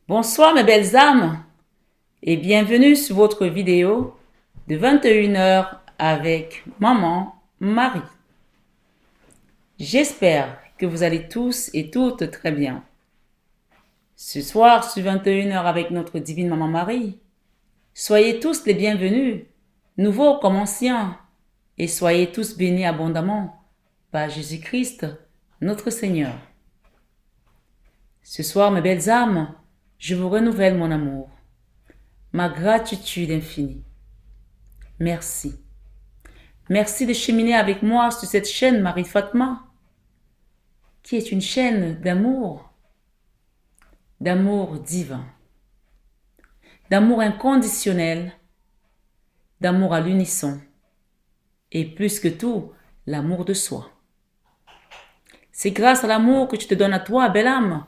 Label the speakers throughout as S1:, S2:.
S1: Bonsoir mes belles âmes et bienvenue sur votre vidéo de 21 heures avec Maman Marie. J'espère que vous allez tous et toutes très bien. Ce soir sur 21 heures avec notre divine Maman Marie, soyez tous les bienvenus, nouveaux comme anciens, et soyez tous bénis abondamment par Jésus-Christ, notre Seigneur. Ce soir mes belles âmes, je vous renouvelle mon amour, ma gratitude infinie. Merci. Merci de cheminer avec moi sur cette chaîne Marie Fatma, qui est une chaîne d'amour divin, d'amour inconditionnel, d'amour à l'unisson, et plus que tout, l'amour de soi. C'est grâce à l'amour que tu te donnes à toi, belle âme,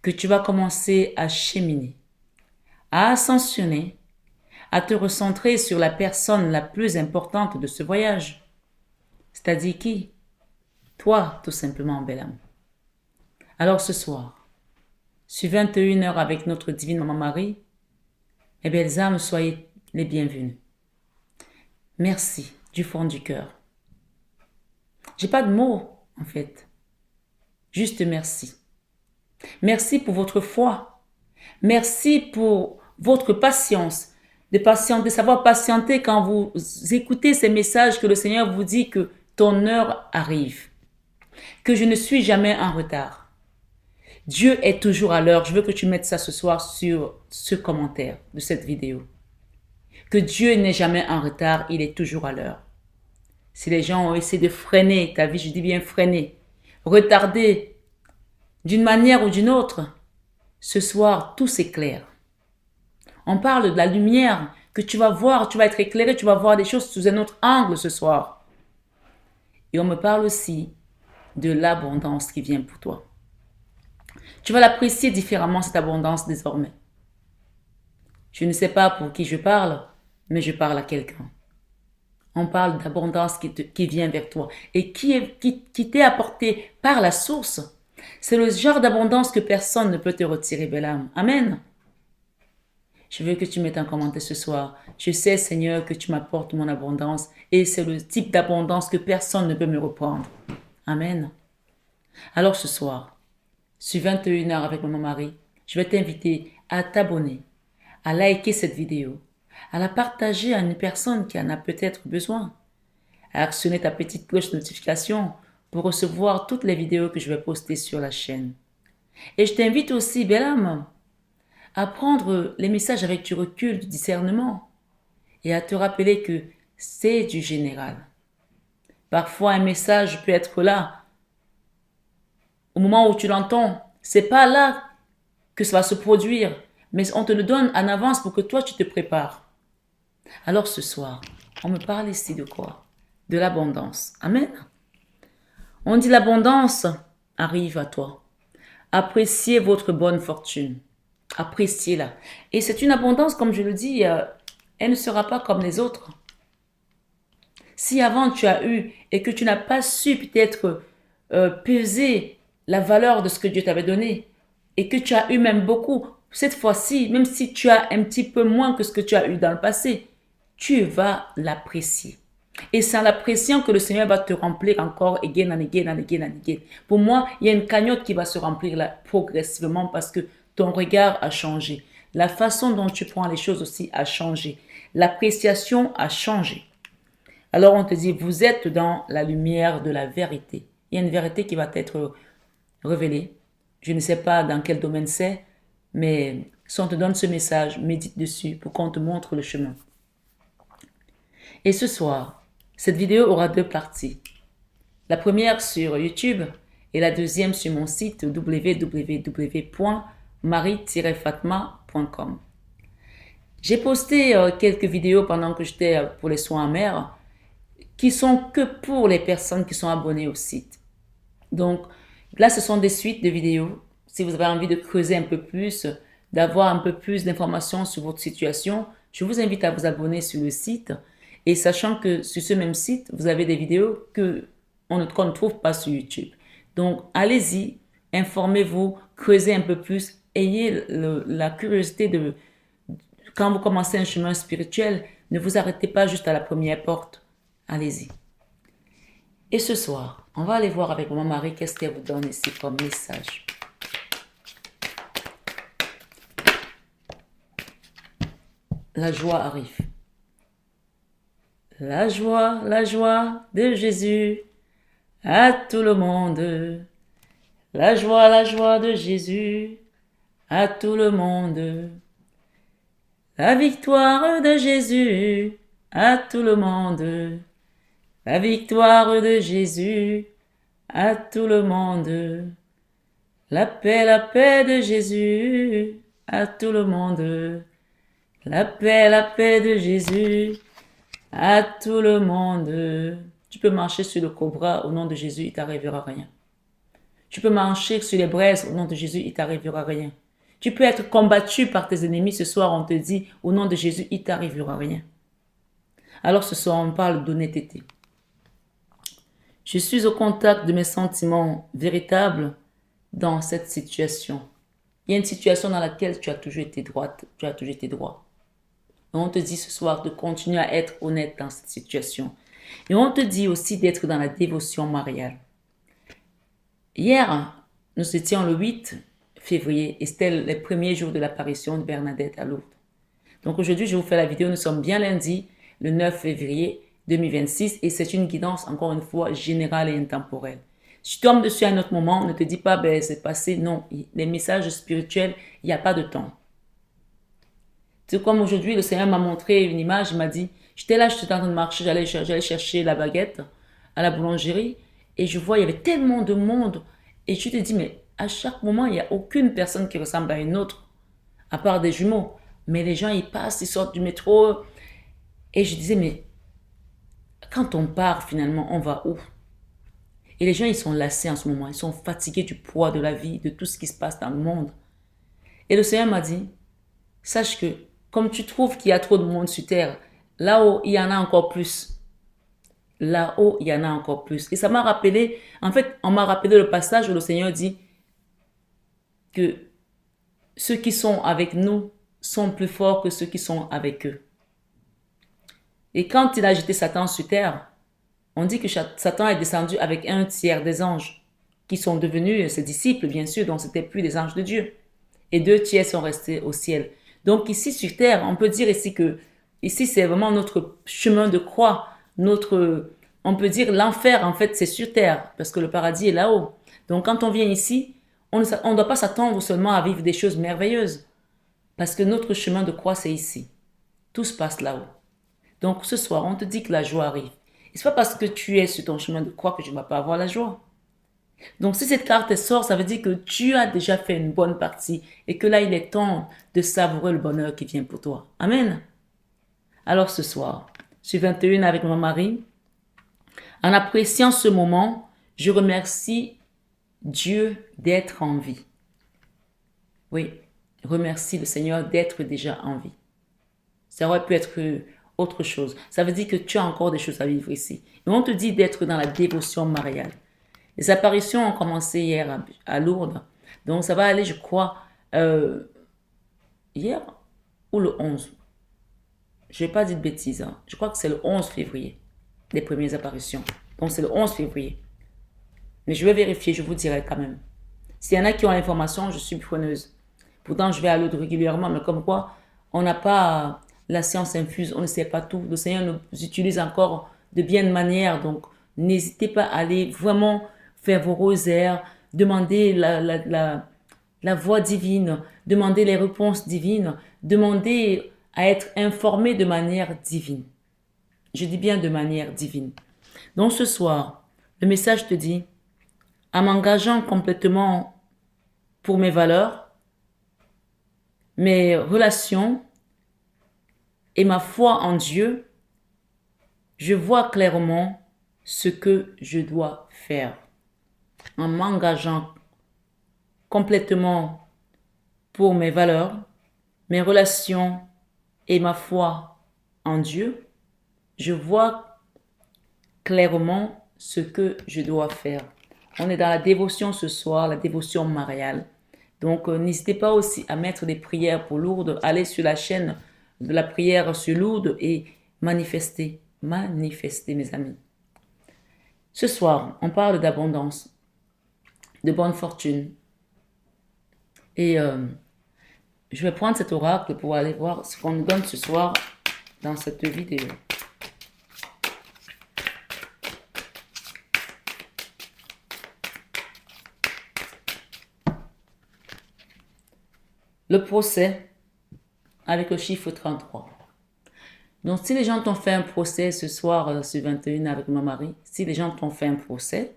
S1: que tu vas commencer à cheminer, à ascensionner, à te recentrer sur la personne la plus importante de ce voyage. C'est-à-dire qui? Toi, tout simplement, belle âme. Alors ce soir, sur 21 heures avec notre divine Maman Marie, mes belles âmes, soyez les bienvenues. Merci du fond du cœur. J'ai pas de mots, en fait. Juste merci. Merci pour votre foi. Merci pour votre patience. De savoir patienter quand vous écoutez ces messages que le Seigneur vous dit que ton heure arrive. Que je ne suis jamais en retard. Dieu est toujours à l'heure. Je veux que tu mettes ça ce soir sur ce commentaire de cette vidéo. Que Dieu n'est jamais en retard, il est toujours à l'heure. Si les gens ont essayé de freiner ta vie, je dis bien freiner, retarder d'une manière ou d'une autre, ce soir, tout s'éclaire. On parle de la lumière que tu vas voir, tu vas être éclairé, tu vas voir des choses sous un autre angle ce soir. Et on me parle aussi de l'abondance qui vient pour toi. Tu vas l'apprécier différemment, cette abondance désormais. Je ne sais pas pour qui je parle, mais je parle à quelqu'un. On parle d'abondance qui vient vers toi et qui t'est apportée par la source. C'est le genre d'abondance que personne ne peut te retirer, belle âme. Amen. Je veux que tu mettes un commentaire ce soir. Je sais, Seigneur, que tu m'apportes mon abondance et c'est le type d'abondance que personne ne peut me reprendre. Amen. Alors ce soir, sur 21 heures avec Maman Marie, je vais t'inviter à t'abonner, à liker cette vidéo, à la partager à une personne qui en a peut-être besoin, à actionner ta petite cloche de notification pour recevoir toutes les vidéos que je vais poster sur la chaîne. Et je t'invite aussi, belle âme, à prendre les messages avec du recul, du discernement, et à te rappeler que c'est du général. Parfois, un message peut être là. Au moment où tu l'entends, c'est pas là que ça va se produire, mais on te le donne en avance pour que toi, tu te prépares. Alors ce soir, on me parle ici de quoi? De l'abondance. Amen. On dit l'abondance arrive à toi. Appréciez votre bonne fortune. Appréciez-la. Et c'est une abondance, comme je le dis, elle ne sera pas comme les autres. Si avant tu as eu et que tu n'as pas su peut-être peser la valeur de ce que Dieu t'avait donné et que tu as eu même beaucoup, cette fois-ci, même si tu as un petit peu moins que ce que tu as eu dans le passé, tu vas l'apprécier. Et c'est en l'appréciant que le Seigneur va te remplir encore again and again and again and again. Pour moi, il y a une cagnotte qui va se remplir là progressivement parce que ton regard a changé. La façon dont tu prends les choses aussi a changé. L'appréciation a changé. Alors on te dit, vous êtes dans la lumière de la vérité. Il y a une vérité qui va être révélée. Je ne sais pas dans quel domaine c'est, mais si on te donne ce message, médite dessus pour qu'on te montre le chemin. Et ce soir, cette vidéo aura deux parties. La première sur YouTube et la deuxième sur mon site www.marie-fatma.com. J'ai posté quelques vidéos pendant que j'étais pour les soins amers qui sont que pour les personnes qui sont abonnées au site. Donc là, ce sont des suites de vidéos. Si vous avez envie de creuser un peu plus, d'avoir un peu plus d'informations sur votre situation, je vous invite à vous abonner sur le site. Et sachant que sur ce même site, vous avez des vidéos qu'on ne trouve pas sur YouTube. Donc, allez-y, informez-vous, creusez un peu plus, ayez la curiosité de, quand vous commencez un chemin spirituel, ne vous arrêtez pas juste à la première porte. Allez-y. Et ce soir, on va aller voir avec Maman Marie qu'est-ce qu'elle vous donne ici comme message. La joie arrive. La joie de Jésus à tout le monde. La joie de Jésus à tout le monde. La victoire de Jésus à tout le monde. La victoire de Jésus à tout le monde. La paix de Jésus à tout le monde. La paix de Jésus à tout le monde. Tu peux marcher sur le cobra, au nom de Jésus, il t'arrivera rien. Tu peux marcher sur les braises, au nom de Jésus, il t'arrivera rien. Tu peux être combattu par tes ennemis, ce soir on te dit, au nom de Jésus, il t'arrivera rien. Alors ce soir on parle d'honnêteté. Je suis au contact de mes sentiments véritables dans cette situation. Il y a une situation dans laquelle tu as toujours été droite, tu as toujours été droit. Et on te dit ce soir de continuer à être honnête dans cette situation. Et on te dit aussi d'être dans la dévotion mariale. Hier, nous étions le 8 février et c'était les premiers jours de l'apparition de Bernadette à Lourdes. Donc aujourd'hui, je vous fais la vidéo. Nous sommes bien lundi, le 9 février 2026 et c'est une guidance, encore une fois, générale et intemporelle. Si tu tombes dessus à un autre moment, ne te dis pas, ben c'est passé. Non, les messages spirituels, il n'y a pas de temps. C'est comme aujourd'hui, le Seigneur m'a montré une image, il m'a dit, j'étais là, j'étais en train de marcher, j'allais chercher la baguette à la boulangerie et je vois, il y avait tellement de monde et je te dis, mais à chaque moment, il n'y a aucune personne qui ressemble à une autre, à part des jumeaux. Mais les gens, ils passent, ils sortent du métro et je disais, mais quand on part finalement, on va où? Et les gens, ils sont lassés en ce moment, ils sont fatigués du poids de la vie, de tout ce qui se passe dans le monde. Et le Seigneur m'a dit, sache que comme tu trouves qu'il y a trop de monde sur terre, là-haut, il y en a encore plus. Là-haut, il y en a encore plus. Et ça m'a rappelé, en fait, on m'a rappelé le passage où le Seigneur dit que ceux qui sont avec nous sont plus forts que ceux qui sont avec eux. Et quand il a jeté Satan sur terre, on dit que Satan est descendu avec un tiers des anges, qui sont devenus ses disciples, bien sûr, donc ce n'étaient plus des anges de Dieu. Et 2 tiers sont restés au ciel. Donc ici sur terre, on peut dire ici que ici c'est vraiment notre chemin de croix, on peut dire l'enfer en fait c'est sur terre parce que le paradis est là-haut. Donc quand on vient ici, on ne doit pas s'attendre seulement à vivre des choses merveilleuses parce que notre chemin de croix c'est ici. Tout se passe là-haut. Donc ce soir, on te dit que la joie arrive. Et c'est pas parce que tu es sur ton chemin de croix que tu ne vas pas avoir la joie. Donc, si cette carte sort, ça veut dire que tu as déjà fait une bonne partie et que là, il est temps de savourer le bonheur qui vient pour toi. Amen. Alors, ce soir, je suis 21 avec mon mari. En appréciant ce moment, je remercie Dieu d'être en vie. Oui, remercie le Seigneur d'être déjà en vie. Ça aurait pu être autre chose. Ça veut dire que tu as encore des choses à vivre ici. Et on te dit d'être dans la dévotion mariale. Les apparitions ont commencé hier à Lourdes. Donc, ça va aller, je crois, hier ou le 11. Je ne vais pas dire de bêtises. Hein. Je crois que c'est le 11 février, les premières apparitions. Donc, c'est le 11 février. Mais je vais vérifier, je vous dirai quand même. S'il y en a qui ont l'information, je suis preneuse. Pourtant, je vais à Lourdes régulièrement, mais comme quoi, on n'a pas la science infuse, on ne sait pas tout. Le Seigneur nous utilise encore de bien de manière. Donc, n'hésitez pas à aller vraiment faire vos rosaires, demander la voix divine, demander les réponses divines, demander à être informé de manière divine. Je dis bien de manière divine. Donc ce soir, le message te dit, en m'engageant complètement pour mes valeurs, mes relations et ma foi en Dieu, je vois clairement ce que je dois faire. En m'engageant complètement pour mes valeurs, mes relations et ma foi en Dieu, je vois clairement ce que je dois faire. On est dans la dévotion ce soir, la dévotion mariale. Donc, n'hésitez pas aussi à mettre des prières pour Lourdes. Allez sur la chaîne de la prière sur Lourdes et manifestez. Manifestez, mes amis. Ce soir, on parle d'abondance, de bonne fortune. Et je vais prendre cet oracle pour aller voir ce qu'on nous donne ce soir dans cette vidéo. Le procès avec le chiffre 33. Donc, si les gens t'ont fait un procès ce soir sur 21 avec mon mari, si les gens t'ont fait un procès,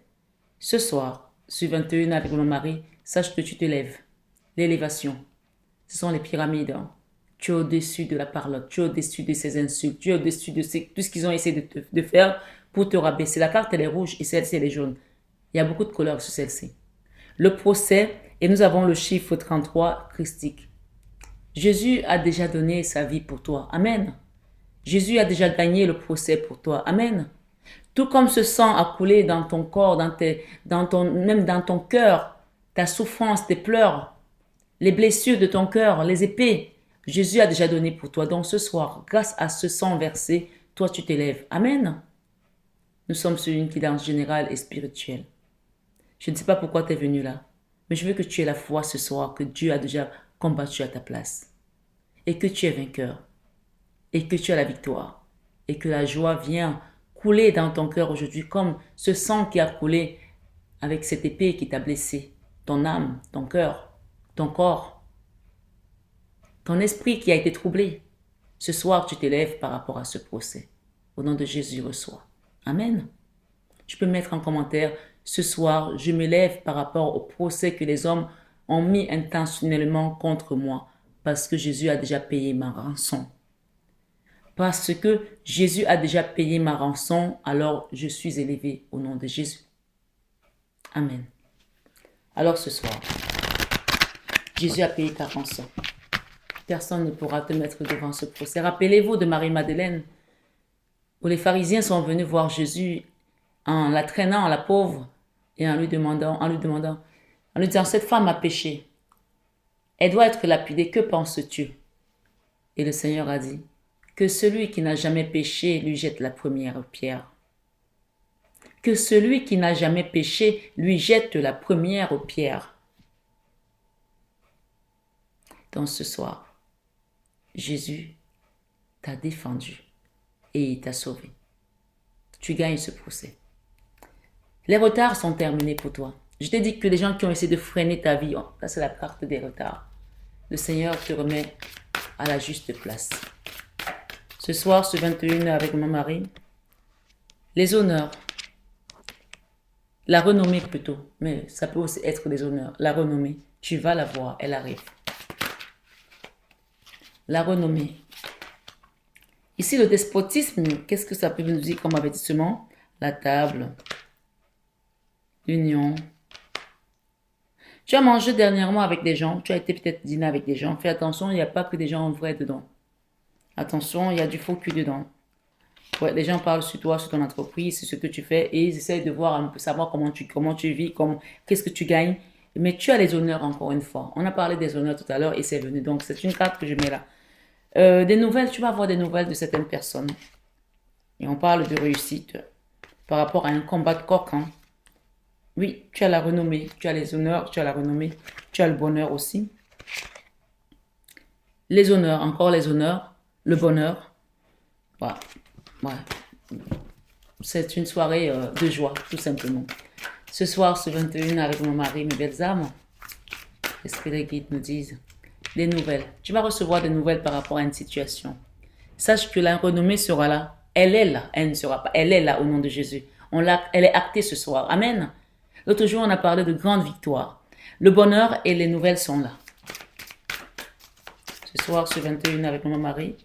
S1: ce soir sur 21 avec mon mari, sache que tu te lèves. L'élévation, ce sont les pyramides. Hein. Tu es au-dessus de la parlotte, tu es au-dessus de ces insultes, tu es au-dessus de tout ce qu'ils ont essayé de faire pour te rabaisser. La carte, elle est rouge et celle-ci, elle est jaune. Il y a beaucoup de couleurs sur celle-ci. Le procès, et nous avons le chiffre 33 christique. Jésus a déjà donné sa vie pour toi. Amen. Jésus a déjà gagné le procès pour toi. Amen. Tout comme ce sang a coulé dans ton corps, même dans ton cœur, ta souffrance, tes pleurs, les blessures de ton cœur, les épées, Jésus a déjà donné pour toi. Donc ce soir, grâce à ce sang versé, toi tu t'élèves. Amen. Nous sommes sur une guidance générale et spirituelle. Je ne sais pas pourquoi tu es venu là, mais je veux que tu aies la foi ce soir que Dieu a déjà combattu à ta place et que tu es vainqueur et que tu as la victoire et que la joie vient couler dans ton cœur aujourd'hui comme ce sang qui a coulé avec cette épée qui t'a blessé, ton âme, ton cœur, ton corps, ton esprit qui a été troublé. Ce soir, tu t'élèves par rapport à ce procès. Au nom de Jésus, reçois. Amen. Tu peux mettre en commentaire, ce soir, je me lève par rapport au procès que les hommes ont mis intentionnellement contre moi parce que Jésus a déjà payé ma rançon. Parce que Jésus a déjà payé ma rançon, alors je suis élevé au nom de Jésus. Amen. Alors ce soir, Jésus a payé ta rançon. Personne ne pourra te mettre devant ce procès. Rappelez-vous de Marie-Madeleine, où les pharisiens sont venus voir Jésus en la traînant, la pauvre, et en lui disant, cette femme a péché. Elle doit être lapidée. Que penses-tu? Et le Seigneur a dit, que celui qui n'a jamais péché lui jette la première pierre. Que celui qui n'a jamais péché lui jette la première pierre. Donc ce soir, Jésus t'a défendu et il t'a sauvé. Tu gagnes ce procès. Les retards sont terminés pour toi. Je t'ai dit que les gens qui ont essayé de freiner ta vie, là c'est la carte des retards. Le Seigneur te remet à la juste place. Ce soir, ce 21 avec mon mari, les honneurs, la renommée plutôt, mais ça peut aussi être des honneurs. La renommée, tu vas la voir, elle arrive. La renommée. Ici, le despotisme, qu'est-ce que ça peut nous dire comme avertissement? La table, l'union. Tu as mangé dernièrement avec des gens, tu as été peut-être dîner avec des gens. Fais attention, il n'y a pas que des gens vrais dedans. Attention, il y a du faux cul dedans. Ouais, les gens parlent sur toi, sur ton entreprise, sur ce que tu fais et ils essayent de voir un peu, savoir comment tu vis, qu'est-ce que tu gagnes. Mais tu as les honneurs encore une fois. On a parlé des honneurs tout à l'heure et c'est venu. Donc, c'est une carte que je mets là. Des nouvelles, tu vas avoir des nouvelles de certaines personnes. Et on parle de réussite par rapport à un combat de coq. Hein. Oui, tu as la renommée, tu as les honneurs, tu as la renommée, tu as le bonheur aussi. Les honneurs, encore les honneurs, le bonheur. Voilà. Ouais. C'est une soirée de joie, tout simplement. Ce soir, ce 21 avec mon mari, mes belles âmes, qu'est-ce que les guides nous disent? Des nouvelles. Tu vas recevoir des nouvelles par rapport à une situation. Sache que la renommée sera là. Elle est là. Elle ne sera pas. Elle est là au nom de Jésus. Elle est actée ce soir. Amen. L'autre jour, on a parlé de grandes victoires. Le bonheur et les nouvelles sont là. Ce soir, ce 21 avec mon mari,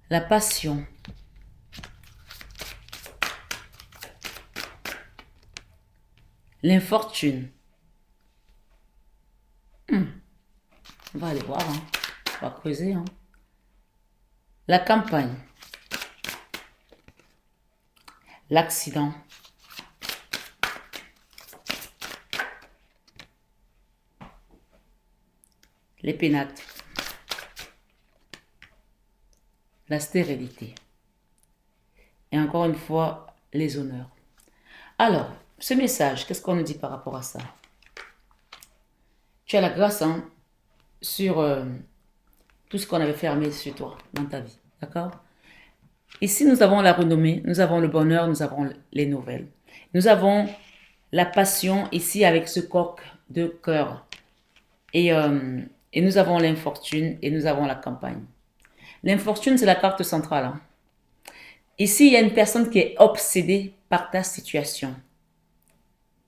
S1: la passion. L'infortune. On va aller voir. Hein. On va creuser. Hein. La campagne. L'accident. les pénates, la stérilité. Et encore une fois, les honneurs. Alors, ce message, qu'est-ce qu'on nous dit par rapport à ça? Tu as la grâce sur tout ce qu'on avait fermé sur toi dans ta vie. D'accord? Ici, nous avons la renommée, nous avons le bonheur, nous avons les nouvelles. Nous avons la passion ici avec ce coq de cœur. Et nous avons l'infortune et nous avons la campagne. L'infortune, c'est la carte centrale. Ici, il y a une personne qui est obsédée par ta situation.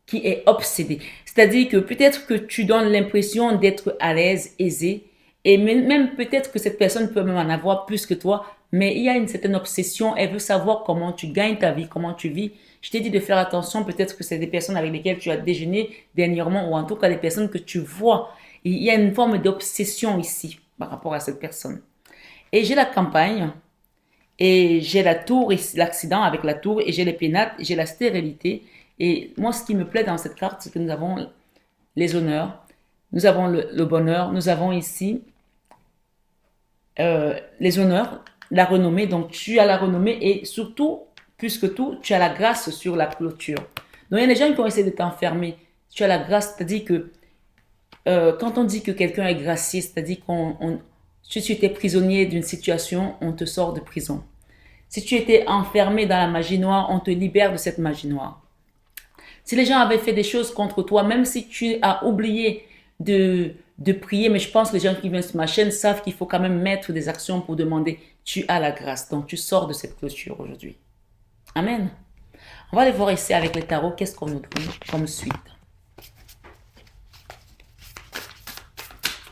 S1: Qui est obsédée. C'est-à-dire que peut-être que tu donnes l'impression d'être à l'aise, aisé, et même peut-être que cette personne peut même en avoir plus que toi, mais il y a une certaine obsession, elle veut savoir comment tu gagnes ta vie, comment tu vis. Je t'ai dit de faire attention, peut-être que c'est des personnes avec lesquelles tu as déjeuné dernièrement, ou en tout cas des personnes que tu vois. Il y a une forme d'obsession ici par rapport à cette personne. Et j'ai la campagne, et j'ai la tour, l'accident avec la tour, et j'ai les pénates, j'ai la stérilité. Et moi, ce qui me plaît dans cette carte, c'est que nous avons les honneurs, nous avons le bonheur, nous avons ici les honneurs, la renommée. Donc, tu as la renommée et surtout, plus que tout, tu as la grâce sur la clôture. Donc, il y a des gens qui ont essayé de t'enfermer. Tu as la grâce, c'est-à-dire que quand on dit que quelqu'un est gracié, c'est-à-dire si tu étais prisonnier d'une situation, on te sort de prison. Si tu étais enfermé dans la magie noire, on te libère de cette magie noire. Si les gens avaient fait des choses contre toi, même si tu as oublié de prier, mais je pense que les gens qui viennent sur ma chaîne savent qu'il faut quand même mettre des actions pour demander, tu as la grâce. Donc tu sors de cette clôture aujourd'hui. Amen. On va aller voir ici avec les tarots, qu'est-ce qu'on nous donne comme suite.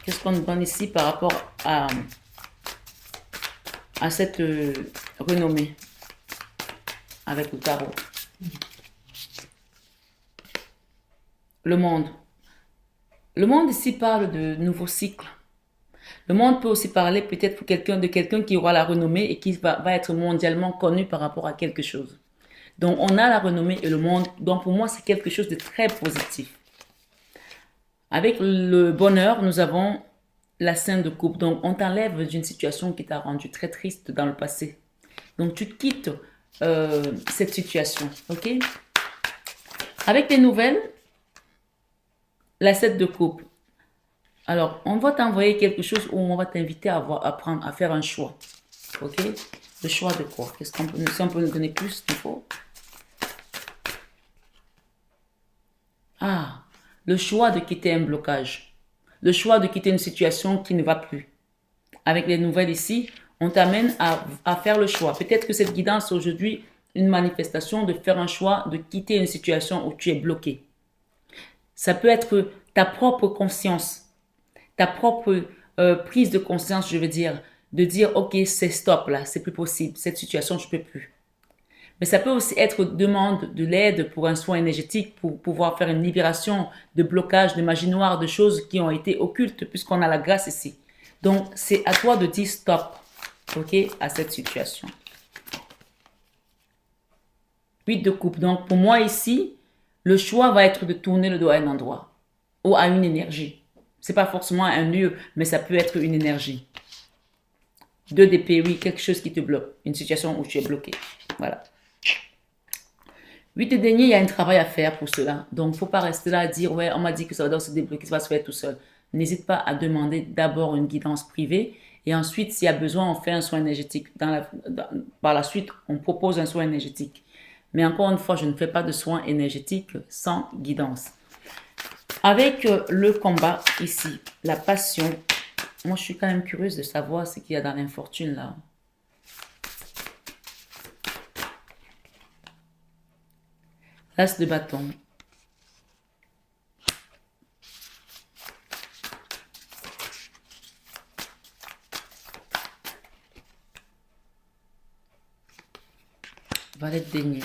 S1: Qu'est-ce qu'on nous donne ici par rapport à cette renommée avec le tarot. Le monde. Le monde ici parle de nouveaux cycles. Le monde peut aussi parler peut-être pour de quelqu'un qui aura la renommée et qui va être mondialement connu par rapport à quelque chose. Donc on a la renommée et le monde. Donc pour moi c'est quelque chose de très positif. Avec le bonheur, nous avons la scène de coupe. Donc on t'enlève d'une situation qui t'a rendu très triste dans le passé. Donc tu quittes cette situation. Ok? Avec les nouvelles, la 7 de coupe. Alors, on va t'envoyer quelque chose où on va t'inviter à faire un choix. Ok? Le choix de quoi? Si on peut nous donner plus d'infos? Ah, le choix de quitter un blocage. Le choix de quitter une situation qui ne va plus. Avec les nouvelles ici, on t'amène à faire le choix. Peut-être que cette guidance aujourd'hui, une manifestation de faire un choix, de quitter une situation où tu es bloqué. Ça peut être ta propre conscience, ta propre prise de conscience, je veux dire, de dire, ok, c'est stop là, c'est plus possible, cette situation, je peux plus. Mais ça peut aussi être demande de l'aide pour un soin énergétique, pour pouvoir faire une libération de blocage, de magie noire, de choses qui ont été occultes, puisqu'on a la grâce ici. Donc, c'est à toi de dire stop, ok, à cette situation. 8 de coupe. Donc, pour moi ici, le choix va être de tourner le dos à un endroit ou à une énergie. C'est pas forcément un lieu, mais ça peut être une énergie. 2 d'épée, oui, quelque chose qui te bloque. Une situation où tu es bloqué. Voilà. 8 de denier, il y a un travail à faire pour cela. Donc, il ne faut pas rester là à dire, ouais, on m'a dit que ça va se débloquer, ça va se faire tout seul. N'hésite pas à demander d'abord une guidance privée et ensuite, s'il y a besoin, on fait un soin énergétique. Par la suite, on propose un soin énergétique. Mais encore une fois, je ne fais pas de soins énergétiques sans guidance. Avec le combat ici, la passion, moi je suis quand même curieuse de savoir ce qu'il y a dans l'infortune là. L'as de bâton. Valet de denier.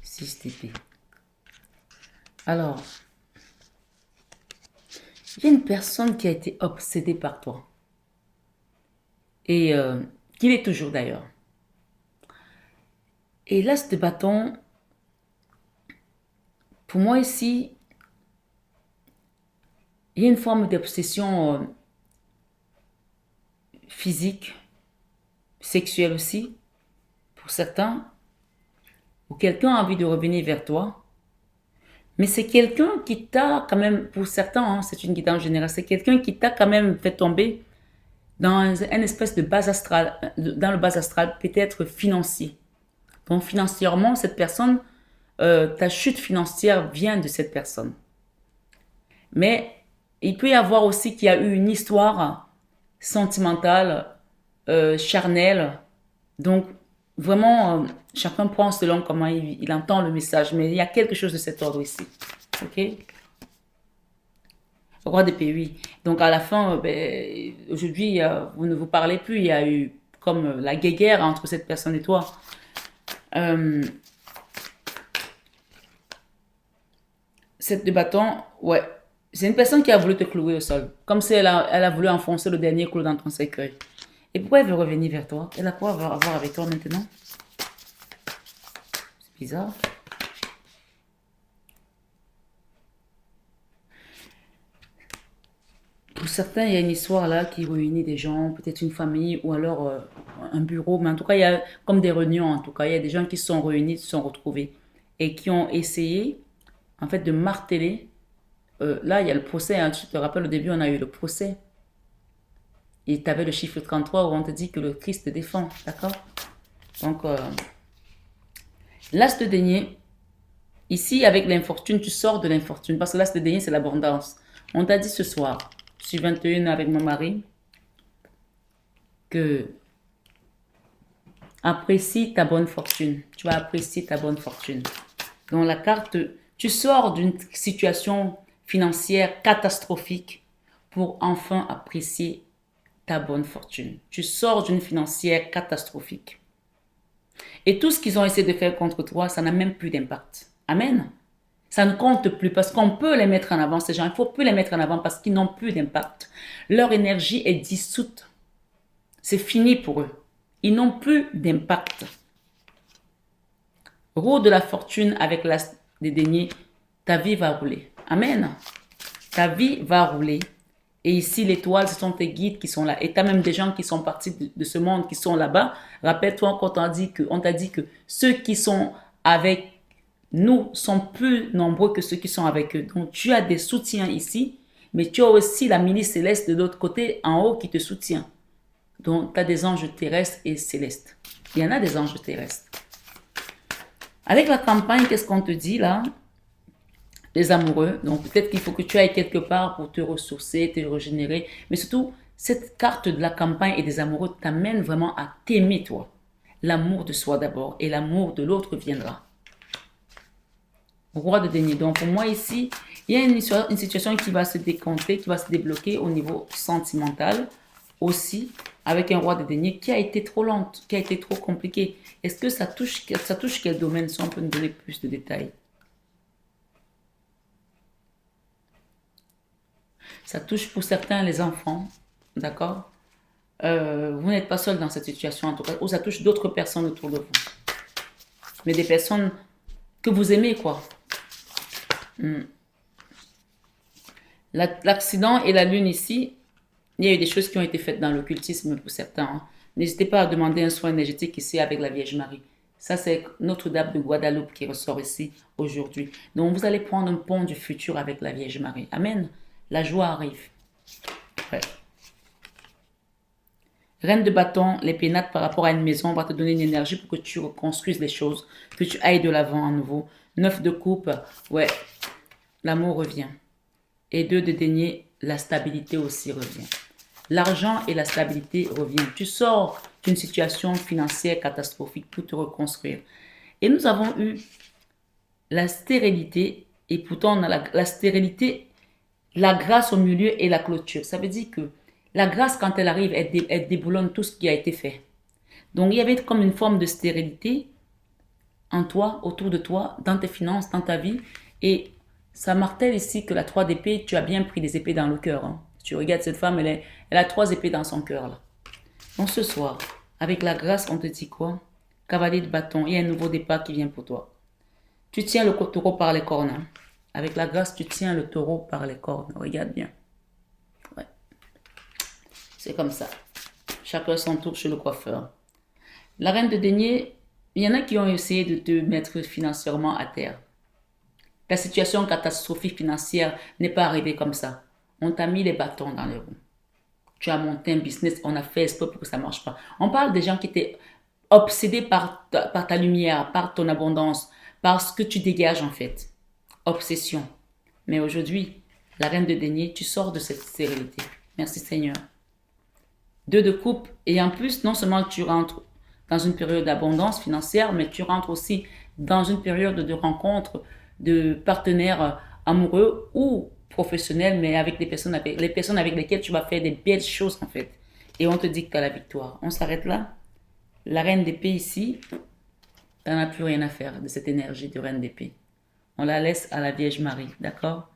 S1: 6 d'épée. Alors, il y a une personne qui a été obsédée par toi. Et qui l'est toujours d'ailleurs. Et l'as de bâton, pour moi ici, Il y a une forme d'obsession physique, sexuelle aussi, pour certains, où quelqu'un a envie de revenir vers toi. Mais c'est quelqu'un qui t'a quand même, pour certains, hein, c'est une guidance générale, c'est quelqu'un qui t'a quand même fait tomber dans un espèce de base astrale, dans le bas astral, peut-être financier. Donc financièrement, cette personne, ta chute financière vient de cette personne. Mais il peut y avoir aussi qu'il y a eu une histoire sentimentale, charnelle. Donc vraiment, chacun prend selon comment il entend le message. Mais il y a quelque chose de cet ordre ici. Ok? Roi d'épée, oui. Donc à la fin, ben, aujourd'hui, vous ne vous parlez plus. Il y a eu comme la guéguerre entre cette personne et toi. Cette de bâton, ouais. C'est une personne qui a voulu te clouer au sol. Comme si elle a voulu enfoncer le dernier clou dans ton cercueil. Et pourquoi elle veut revenir vers toi? Elle a quoi à voir avec toi maintenant? C'est bizarre. Pour certains, il y a une histoire là qui réunit des gens, peut-être une famille ou alors un bureau. Mais en tout cas, il y a comme des réunions. En tout cas, il y a des gens qui se sont réunis, se sont retrouvés et qui ont essayé en fait de marteler. Là, il y a le procès. Hein. Tu te rappelles, au début, on a eu le procès. Et tu avais le chiffre 33 où on te dit que le Christ te défend. D'accord? Donc, l'as de denier, ici, avec l'infortune, tu sors de l'infortune. Parce que l'as de denier, c'est l'abondance. On t'a dit ce soir, je suis 21 avec mon mari, que apprécie ta bonne fortune. Tu vas apprécier ta bonne fortune. Donc, la carte, tu sors d'une situation financière catastrophique pour enfin apprécier ta bonne fortune. Tu sors d'une financière catastrophique. Et tout ce qu'ils ont essayé de faire contre toi, ça n'a même plus d'impact. Amen. Ça ne compte plus parce qu'on peut les mettre en avant, ces gens. Il ne faut plus les mettre en avant parce qu'ils n'ont plus d'impact. Leur énergie est dissoute. C'est fini pour eux. Ils n'ont plus d'impact. Roue de la fortune avec l'as des deniers, ta vie va rouler. Amen. Ta vie va rouler. Et ici, l'étoile, ce sont tes guides qui sont là. Et tu as même des gens qui sont partis de ce monde, qui sont là-bas. Rappelle-toi quand on t'a dit que ceux qui sont avec nous sont plus nombreux que ceux qui sont avec eux. Donc, tu as des soutiens ici, mais tu as aussi la milice céleste de l'autre côté, en haut, qui te soutient. Donc, tu as des anges terrestres et célestes. Il y en a des anges terrestres. Avec la campagne, qu'est-ce qu'on te dit là? Les amoureux. Donc, peut-être qu'il faut que tu ailles quelque part pour te ressourcer, te régénérer. Mais surtout, cette carte de la campagne et des amoureux t'amène vraiment à t'aimer, toi. L'amour de soi d'abord et l'amour de l'autre viendra. Roi de denier. Donc, pour moi, ici, il y a une situation qui va se décompter, qui va se débloquer au niveau sentimental aussi, avec un roi de denier qui a été trop lente, qui a été trop compliqué. Est-ce que ça touche quel domaine? Si on peut nous donner plus de détails. Ça touche pour certains les enfants, d'accord? Vous n'êtes pas seul dans cette situation en tout cas, ou ça touche d'autres personnes autour de vous. Mais des personnes que vous aimez, quoi. L'accident et la lune ici, il y a eu des choses qui ont été faites dans l'occultisme pour certains. Hein. N'hésitez pas à demander un soin énergétique ici avec la Vierge Marie. Ça, c'est Notre-Dame de Guadeloupe qui ressort ici aujourd'hui. Donc, vous allez prendre un pont du futur avec la Vierge Marie. Amen. La joie arrive. Ouais. Reine de bâton, les pénates par rapport à une maison va te donner une énergie pour que tu reconstruises les choses, que tu ailles de l'avant à nouveau. 9 de coupe, ouais, l'amour revient. Et 2 de denier, la stabilité aussi revient. L'argent et la stabilité reviennent. Tu sors d'une situation financière catastrophique pour te reconstruire. Et nous avons eu la stérilité, et pourtant on a la stérilité, la grâce au milieu et la clôture. Ça veut dire que la grâce, quand elle arrive, elle déboulonne tout ce qui a été fait. Donc, il y avait comme une forme de stérilité en toi, autour de toi, dans tes finances, dans ta vie. Et ça martèle ici que la 3 d'épée, tu as bien pris des épées dans le cœur. Hein. Tu regardes cette femme, elle a 3 épées dans son cœur. Là. Donc, ce soir, avec la grâce, on te dit quoi? Cavalier de bâton, il y a un nouveau départ qui vient pour toi. Tu tiens le taureau par les cornes. Hein. Avec la grâce, tu tiens le taureau par les cornes. Regarde bien. C'est comme ça. Chacun son tour chez le coiffeur. La reine de denier, il y en a qui ont essayé de te mettre financièrement à terre. Ta situation catastrophique financière n'est pas arrivée comme ça. On t'a mis les bâtons dans les roues. Tu as monté un business, on a fait espoir pour que ça ne marche pas. On parle des gens qui étaient obsédés par ta lumière, par ton abondance, par ce que tu dégages en fait. Obsession. Mais aujourd'hui, la reine de denier, tu sors de cette stérilité. Merci Seigneur. 2 de coupe, et en plus, non seulement tu rentres dans une période d'abondance financière, mais tu rentres aussi dans une période de rencontre de partenaires amoureux ou professionnels, mais avec les personnes avec lesquelles tu vas faire des belles choses en fait. Et on te dit que tu as la victoire. On s'arrête là. La reine d'épée ici, tu n'en as plus rien à faire de cette énergie de reine d'épée. On la laisse à la Vierge Marie, d'accord?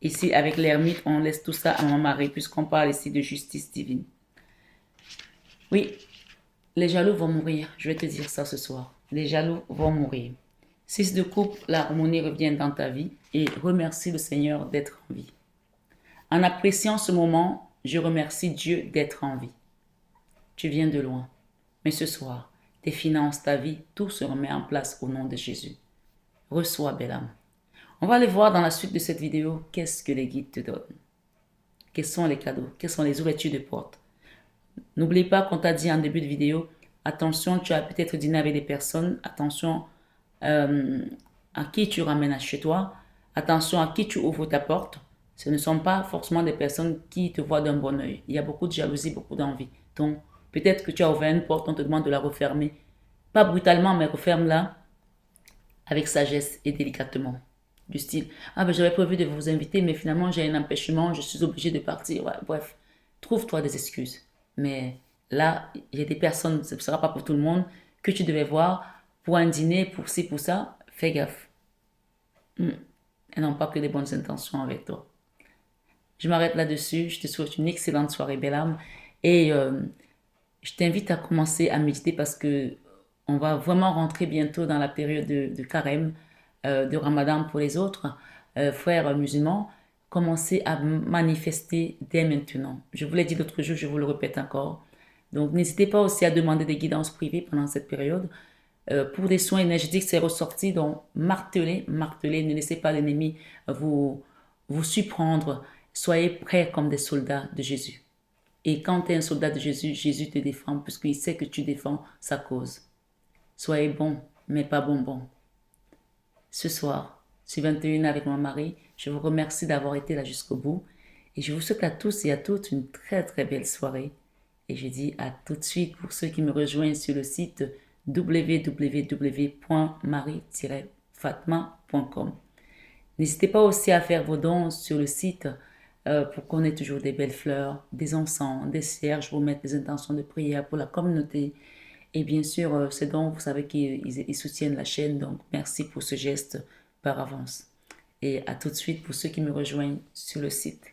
S1: Ici, avec l'ermite, on laisse tout ça à Maman Marie, puisqu'on parle ici de justice divine. Oui, les jaloux vont mourir. Je vais te dire ça ce soir. Les jaloux vont mourir. 6 de coupe, l'harmonie revient dans ta vie et remercie le Seigneur d'être en vie. En appréciant ce moment, je remercie Dieu d'être en vie. Tu viens de loin. Mais ce soir, tes finances, ta vie, tout se remet en place au nom de Jésus. Reçois, belle âme. On va aller voir dans la suite de cette vidéo qu'est-ce que les guides te donnent. Quels sont les cadeaux? Quelles sont les ouvertures de portes? N'oublie pas qu'on t'a dit en début de vidéo, attention, tu as peut-être dîné avec des personnes, attention à qui tu ramènes chez toi, attention à qui tu ouvres ta porte. Ce ne sont pas forcément des personnes qui te voient d'un bon oeil. Il y a beaucoup de jalousie, beaucoup d'envie. Donc, peut-être que tu as ouvert une porte, on te demande de la refermer. Pas brutalement, mais referme-la avec sagesse et délicatement. Du style, ah ben j'avais prévu de vous inviter, mais finalement j'ai un empêchement, je suis obligée de partir. Ouais, bref, trouve-toi des excuses. Mais là, il y a des personnes, ce ne sera pas pour tout le monde, que tu devais voir pour un dîner, pour ci, pour ça. Fais gaffe. Elles n'ont pas que des bonnes intentions avec toi. Je m'arrête là-dessus. Je te souhaite une excellente soirée, belle âme. Et je t'invite à commencer à méditer parce que on va vraiment rentrer bientôt dans la période de carême, de Ramadan pour les autres frères musulmans. Commencez à manifester dès maintenant. Je vous l'ai dit l'autre jour, je vous le répète encore. Donc n'hésitez pas aussi à demander des guidances privées pendant cette période. Pour des soins énergétiques, c'est ressorti. Donc martelez, martelez. Ne laissez pas l'ennemi vous surprendre. Soyez prêts comme des soldats de Jésus. Et quand tu es un soldat de Jésus, Jésus te défend puisqu'il sait que tu défends sa cause. Soyez bon, mais pas bonbon. Ce soir, sur 21 avec mon mari, je vous remercie d'avoir été là jusqu'au bout. Et je vous souhaite à tous et à toutes une très très belle soirée. Et je dis à tout de suite pour ceux qui me rejoignent sur le site www.marie-fatma.com. N'hésitez pas aussi à faire vos dons sur le site pour qu'on ait toujours des belles fleurs, des encens, des cierges, vous mettre des intentions de prière pour la communauté. Et bien sûr, ces dons, vous savez qu'ils soutiennent la chaîne, donc merci pour ce geste par avance. Et à tout de suite pour ceux qui me rejoignent sur le site.